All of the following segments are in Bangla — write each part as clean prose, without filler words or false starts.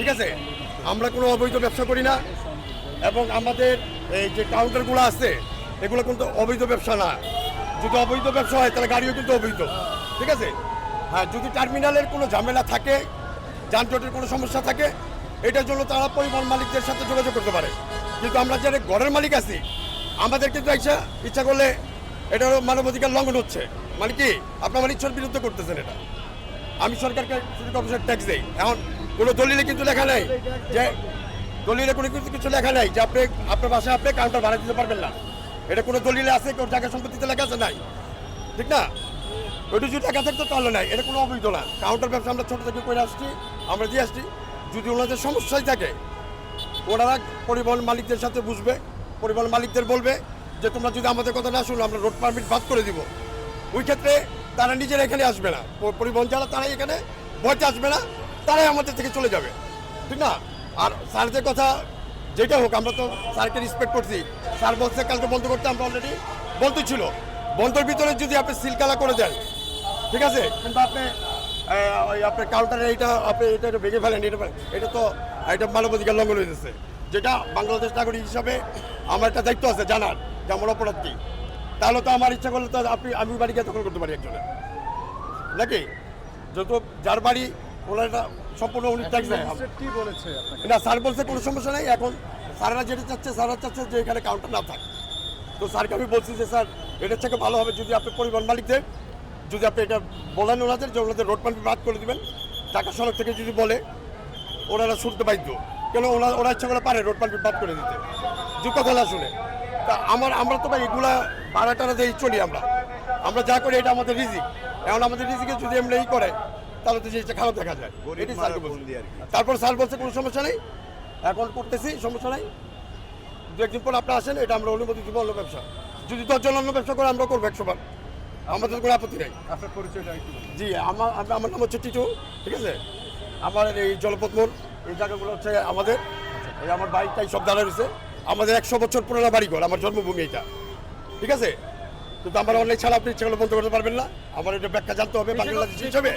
ঠিক আছে, আমরা কোনো অবৈধ ব্যবসা করি না এবং আমাদের এই যে কাউন্টারগুলো আছে এগুলো কিন্তু অবৈধ ব্যবসা না। যদি অবৈধ ব্যবসা হয় তাহলে গাড়িও কিন্তু অবৈধ, ঠিক আছে। হ্যাঁ, যদি টার্মিনালের কোনো ঝামেলা থাকে, যানজটের কোনো সমস্যা থাকে, এটার জন্য তারা পরিবহন মালিকদের সাথে যোগাযোগ করতে পারে। কিন্তু আমরা যারা ঘরের মালিক আছি আমাদের কিন্তু ইচ্ছা করলে এটারও মানবাধিকার লঙ্ঘন হচ্ছে। মানে কি, আপনার আমার ইচ্ছার বিরুদ্ধে করতেছেন এটা। আমি সরকারকে সিটি কর্পোরেশন ট্যাক্স দিই, এখন কোনো দলিলে কিন্তু লেখা নেই যে, দলিলে কোনো কিছু লেখা নেই যে আপনি আপনার বাসায় আপনি কাউন্টার ভাড়া দিতে পারবেন না। এটা কোনো দলিলে আছে, কোনো জায়গা সম্পত্তিতে লেখা আছে? নাই, ঠিক না? ওইটা যদি লেখা থাকতো তাহলে নাই, এটা কোনো অবৈধ না। কাউন্টার ব্যবসা আমরা ছোটো থেকে করে আসছি, আমরা দিয়ে আসছি। যদি ওনাদের সমস্যাই থাকে ওনারা পরিবহন মালিকদের সাথে বুঝবে, পরিবহন মালিকদের বলবে যে তোমরা যদি আমাদের কথা না শুনো আমরা রোড পারমিট বাদ করে দিব। ওই ক্ষেত্রে তারা নিজেরা এখানে আসবে না, পরিবহন যারা তারাই এখানে ভয়তে আসবে না, তারাই আমাদের থেকে চলে যাবে, ঠিক না? আর স্যারদের কথা যেটা হোক, আমরা তো স্যারকে রেসপেক্ট করছি। স্যার বলছে কালকে বন্ধ করতে, আমরা অলরেডি বন্ধ ছিল। বন্ধের ভিতরে যদি আপনি সিলকালা করে দেন, ঠিক আছে, কিন্তু আপনি ওই আপনার কাউন্টারে এটা ভেঙে ফেলেন, এটা তো এটা মানবাধিকার লঙ্ঘন হয়ে যাচ্ছে। যেটা বাংলাদেশ নাগরিক হিসাবে আমার একটা দায়িত্ব আছে জানার যে আমার অপরাধ কি। তাহলে তো আমার ইচ্ছা করলে তো আমি বাড়িকে দখল করতে পারি একজনের, নাকি? যত যার বাড়ি ওনারা সম্পূর্ণ উনি ট্যাক্স দেয়। কি বলেছে না, স্যার বলছে কোনো সমস্যা নেই। এখন স্যাররা যেটা চাচ্ছে, স্যাররা চাচ্ছে যে এখানে কাউন্টার না থাকে। তো স্যারকে আমি বলছি যে স্যার এটার থেকে ভালো হবে যদি আপনি পরিবহন মালিকদের যদি আপনি এটা বলেন ওনাদের যে ওনাদের রোড পারমিট বাদ করে দেবেন। ঢাকা সড়ক থেকে যদি বলে ওনারা শুনতে বাধ্য, কেন ওরা ইচ্ছা করে পারে রোড পারমিট বাদ করে দিতে, যে কথা না শুনে। তা আমরা তো ভাই এগুলা ভাড়া টাড়া দিয়ে চলি, আমরা যা করি এটা আমাদের রিজিক। এখন আমাদের রিজিকে যদি এমনি করে তাহলে তো জিনিসটা খারাপ দেখা যায়। এটাই স্যারকে বলছি। তারপর স্যার বলছে কোনো সমস্যা নেই, এখন করতেছি, সমস্যা নেই। দু একদিন পর আপনি আসেন, এটা আমরা অনুমতি দিব অন্য ব্যবসা। যদি 10 জন অন্য ব্যবসা করে আমরা করবো 100 বার, আমাদের কোনো আপত্তি নেই। আপনার পরিচয়টা একটু বলুন। জি, আমার নাম হচ্ছে টিটু, ঠিক আছে। আমার এই জলপথ মোড় এই জায়গাগুলো হচ্ছে আমাদের, এই আমার বাড়িটাই সব দাঁড়া রয়েছে। আমাদের 100 বছর পুরোনো বাড়িঘর, আমার জন্মভূমি এটা, ঠিক আছে। কিন্তু আমার অনেক ছাড়া আপনি ইচ্ছা করলে বন্ধ করতে পারবেন না। আমার এটা ব্যাখ্যা জানতে হবে বাংলাদেশ হিসাবে।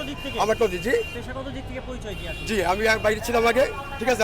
আমার তো জি পেশাগত দিক থেকে পরিচয় কি আছে? জি, আমি বাইরে ছিলাম আগে, ঠিক আছে।